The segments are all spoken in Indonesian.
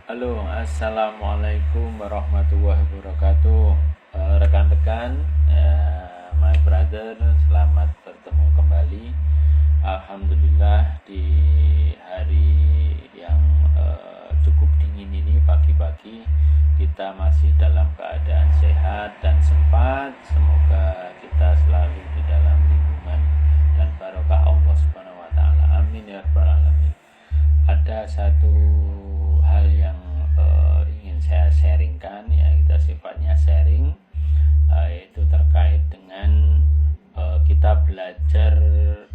Halo, assalamualaikum warahmatullahi wabarakatuh. Rekan-rekan, my brother, selamat bertemu kembali. Alhamdulillah di hari yang cukup dingin ini, pagi-pagi kita masih dalam keadaan sehat dan sempat. Semoga kita selalu di dalam lindungan dan barokah Allah Subhanahu wa taala. Amin ya rabbal alamin. Ada satu hal yang ingin saya sharingkan, ya, kita sifatnya sharing, yaitu terkait dengan kita belajar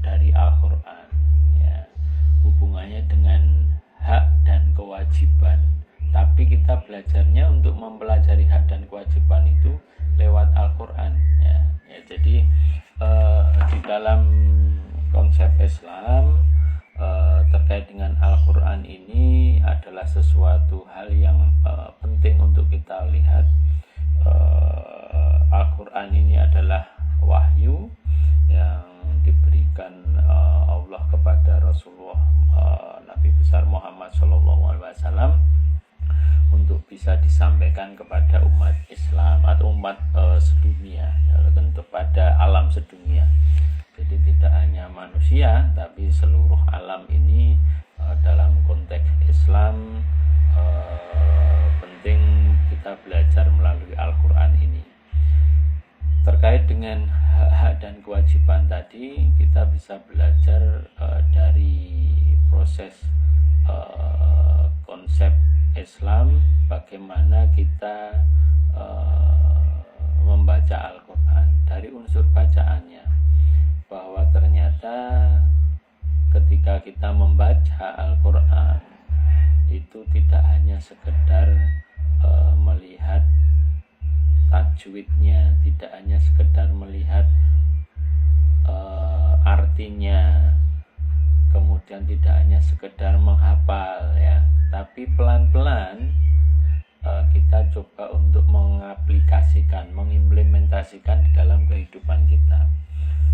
dari Al-Quran, ya, hubungannya dengan hak dan kewajiban. Tapi kita belajarnya untuk mempelajari hak dan kewajiban itu lewat Al-Quran, ya. Jadi di dalam konsep Islam, terkait dengan Al-Quran ini adalah sesuatu hal yang penting untuk kita lihat. Al-Quran ini adalah wahyu yang diberikan Allah kepada Rasulullah, Nabi besar Muhammad SAW, untuk bisa disampaikan kepada umat Islam atau umat sedunia, tentu pada alam sedunia. Jadi tidak hanya manusia, tapi seluruh alam ini dalam konteks Islam penting kita belajar melalui Al-Quran ini. Terkait dengan hak dan kewajiban tadi, kita bisa belajar dari proses konsep Islam, bagaimana kita membaca Al-Quran dari unsur bacaannya, bahwa ternyata ketika kita membaca Al-Quran itu tidak hanya sekedar melihat tajwidnya, tidak hanya sekedar melihat artinya, kemudian tidak hanya sekedar menghafal, ya, tapi pelan-pelan kita coba untuk mengaplikasikan, mengimplementasikan di dalam kehidupan kita.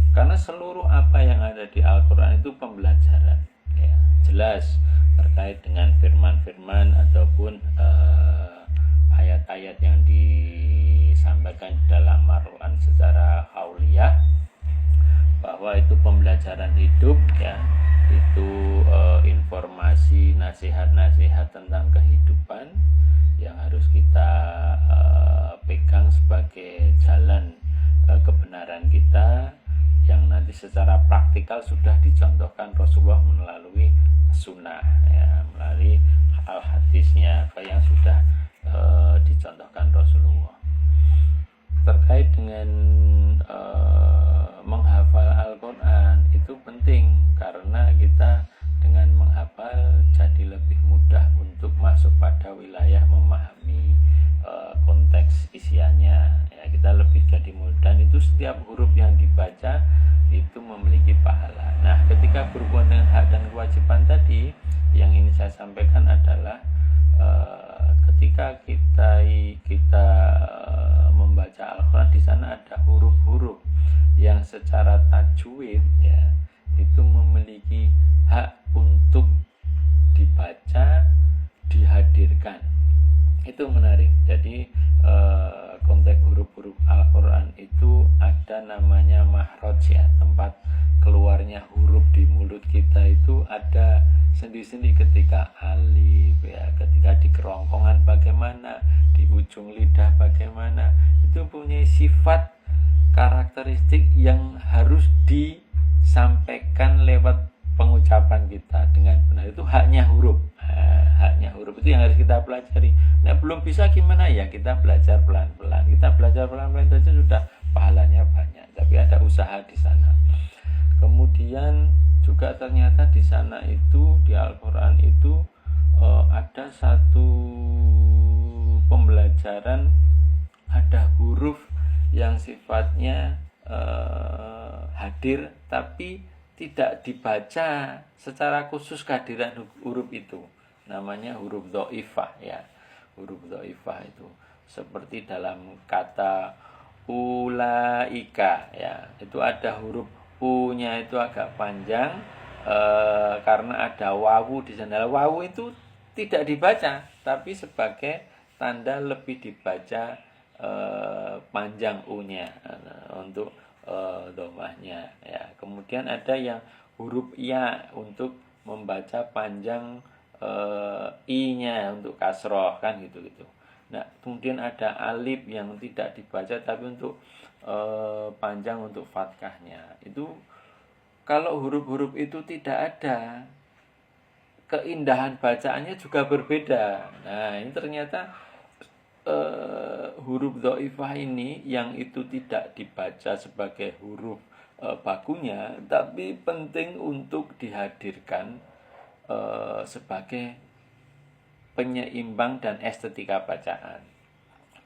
Karena seluruh apa yang ada di Al-Quran itu pembelajaran, ya, jelas terkait dengan firman-firman ataupun ayat-ayat yang disampaikan dalam Al-Quran secara qauliyah, bahwa itu pembelajaran hidup, ya, itu informasi, nasihat-nasihat tentang kehidupan yang harus kita pegang sebagai jalan kebenaran kita, yang nanti secara praktikal sudah dicontohkan Rasulullah melalui sunnah, ya, melalui al-hadisnya apa yang sudah dicontohkan Rasulullah. Terkait dengan menghafal Al-Quran itu penting, karena kita dengan menghafal jadi lebih mudah untuk masuk pada wilayah memahami konteks isiannya, ya, kita lebih jadi mudah, dan itu setiap huruf yang dibaca itu memiliki pahala. Nah, ketika berhubungan dengan hak dan kewajiban tadi, yang ini saya sampaikan adalah ketika kita membaca Al-Quran, di sana ada huruf-huruf yang secara tajwid, ya, itu memiliki hak untuk dibaca, dihadirkan. Itu menarik. Jadi konteks huruf-huruf Al-Quran itu ada namanya makhraj, ya, tempat keluarnya huruf di mulut kita itu ada sendiri-sendiri. Ketika alif, ya, ketika di kerongkongan bagaimana, di ujung lidah bagaimana, itu punya sifat karakteristik yang harus disampaikan lewat pengucapan kita dengan benar. Itu haknya huruf. Haknya huruf itu yang harus kita pelajari. Nah, belum bisa gimana, ya, kita belajar pelan-pelan. Kita belajar pelan-pelan saja sudah pahalanya banyak, tapi ada usaha di sana. Kemudian juga ternyata di sana itu, di Al-Quran itu ada satu pembelajaran, ada huruf yang sifatnya hadir tapi tidak dibaca secara khusus kehadiran huruf itu, namanya huruf dhaifah, ya. Huruf dhaifah itu seperti dalam kata ulaika, ya, itu ada huruf u-nya itu agak panjang karena ada wawu di sana. Wawu itu tidak dibaca, tapi sebagai tanda lebih dibaca panjang U-nya untuk domahnya ya. Kemudian ada yang huruf ya untuk membaca panjang I-nya untuk kasroh kan gitu. Nah, kemudian ada alif yang tidak dibaca tapi untuk panjang untuk fathahnya. Itu kalau huruf-huruf itu tidak ada, keindahan bacaannya juga berbeda. Nah, ini ternyata huruf dhaifah ini yang itu tidak dibaca sebagai huruf bakunya, tapi penting untuk dihadirkan sebagai penyeimbang dan estetika bacaan.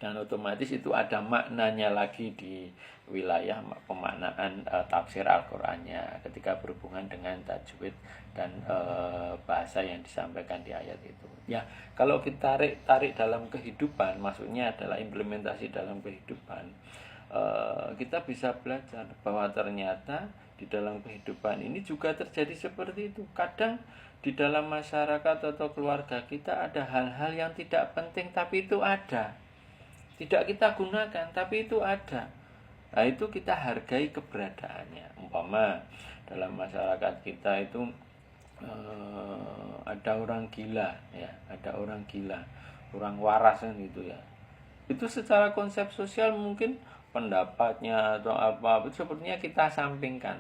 Dan otomatis itu ada maknanya lagi di wilayah pemaknaan tafsir Al-Qur'annya ketika berhubungan dengan tajwid dan bahasa yang disampaikan di ayat itu. Ya, kalau kita tarik dalam kehidupan, maksudnya adalah implementasi dalam kehidupan, kita bisa belajar bahwa ternyata di dalam kehidupan ini juga terjadi seperti itu. Kadang di dalam masyarakat atau keluarga kita ada hal-hal yang tidak penting tapi itu ada. Tidak kita gunakan, tapi itu ada. Nah, itu kita hargai keberadaannya. Umpama dalam masyarakat kita itu ada orang gila, ya, ada orang gila, orang waras kan gitu ya. Itu secara konsep sosial mungkin pendapatnya atau apa, sepertinya kita sampingkan,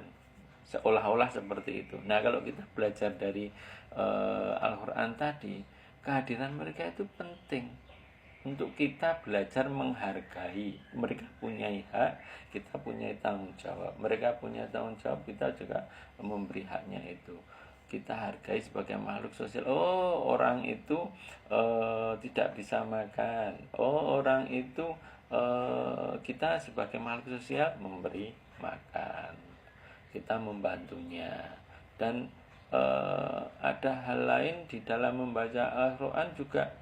seolah-olah seperti itu. Nah, kalau kita belajar dari Al-Quran tadi, kehadiran mereka itu penting untuk kita belajar menghargai. Mereka punya hak, kita punya tanggung jawab. Mereka punya tanggung jawab, kita juga memberi haknya itu. Kita hargai sebagai makhluk sosial. Oh, orang itu tidak bisa makan. Oh, orang itu kita sebagai makhluk sosial memberi makan. Kita membantunya. Dan ada hal lain di dalam membaca Al-Quran juga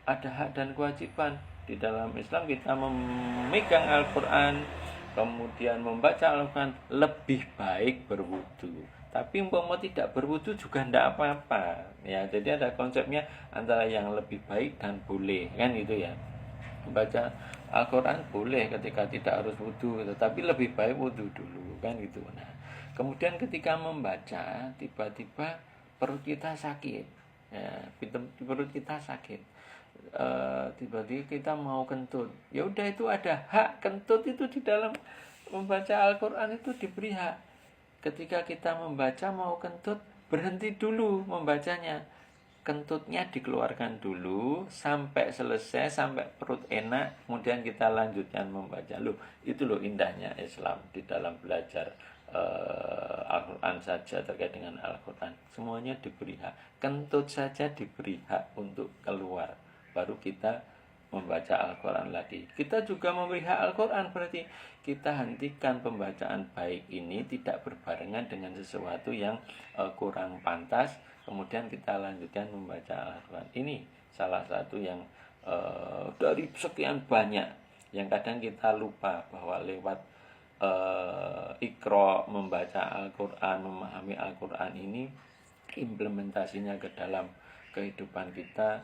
ada hak dan kewajiban. Di dalam Islam kita memegang Al-Quran, kemudian membaca Al-Quran, lebih baik berwudu. Tapi umpama tidak berwudu juga tidak apa-apa. Ya, jadi ada konsepnya antara yang lebih baik dan boleh, kan gitu ya. Membaca Al-Quran boleh ketika tidak harus wudu, tetapi lebih baik wudu dulu, kan gitu. Nah, kemudian ketika membaca tiba-tiba perut kita sakit. Ya, perut kita sakit. Tiba-tiba kita mau kentut, ya udah, itu ada hak kentut itu di dalam membaca Al-Quran, itu diberi hak. Ketika kita membaca mau kentut, berhenti dulu membacanya, kentutnya dikeluarkan dulu sampai selesai, sampai perut enak, kemudian kita lanjutkan membaca. Itu indahnya Islam di dalam belajar Al-Quran saja. Terkait dengan Al-Quran semuanya diberi hak, kentut saja diberi hak untuk keluar, baru kita membaca Al-Quran lagi. Kita juga memberi hak Al-Quran, berarti kita hentikan pembacaan baik ini tidak berbarengan dengan sesuatu yang kurang pantas, kemudian kita lanjutkan membaca Al-Quran. Ini salah satu yang dari sekian banyak yang kadang kita lupa bahwa lewat Iqra, membaca Al-Quran, memahami Al-Quran ini, implementasinya ke dalam kehidupan kita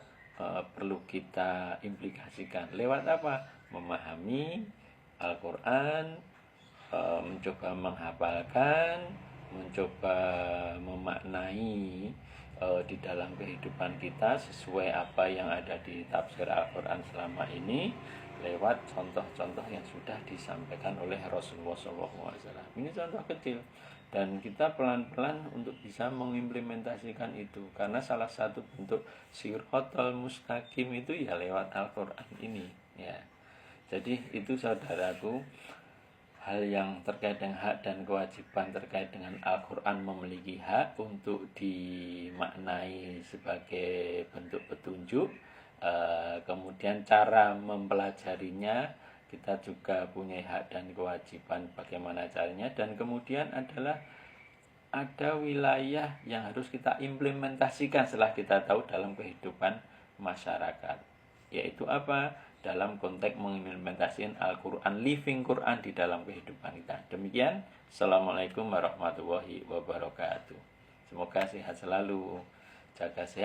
perlu kita implikasikan. Lewat apa? Memahami Al-Quran, mencoba menghafalkan, mencoba memaknai di dalam kehidupan kita sesuai apa yang ada di tafsir Al-Quran selama ini, lewat contoh-contoh yang sudah disampaikan oleh Rasulullah SAW. Ini contoh kecil, dan kita pelan-pelan untuk bisa mengimplementasikan itu, karena salah satu bentuk Shiratal Mustaqim itu ya lewat Al-Quran ini ya. Jadi itu saudaraku, hal yang terkait dengan hak dan kewajiban terkait dengan Al-Quran, memiliki hak untuk dimaknai sebagai bentuk petunjuk. Kemudian cara mempelajarinya, kita juga punya hak dan kewajiban bagaimana caranya. Dan kemudian adalah ada wilayah yang harus kita implementasikan setelah kita tahu dalam kehidupan masyarakat, yaitu apa? Dalam konteks mengimplementasikan Al-Quran, living Quran di dalam kehidupan kita. Demikian, Assalamualaikum warahmatullahi wabarakatuh. Semoga sehat selalu, jaga sehat.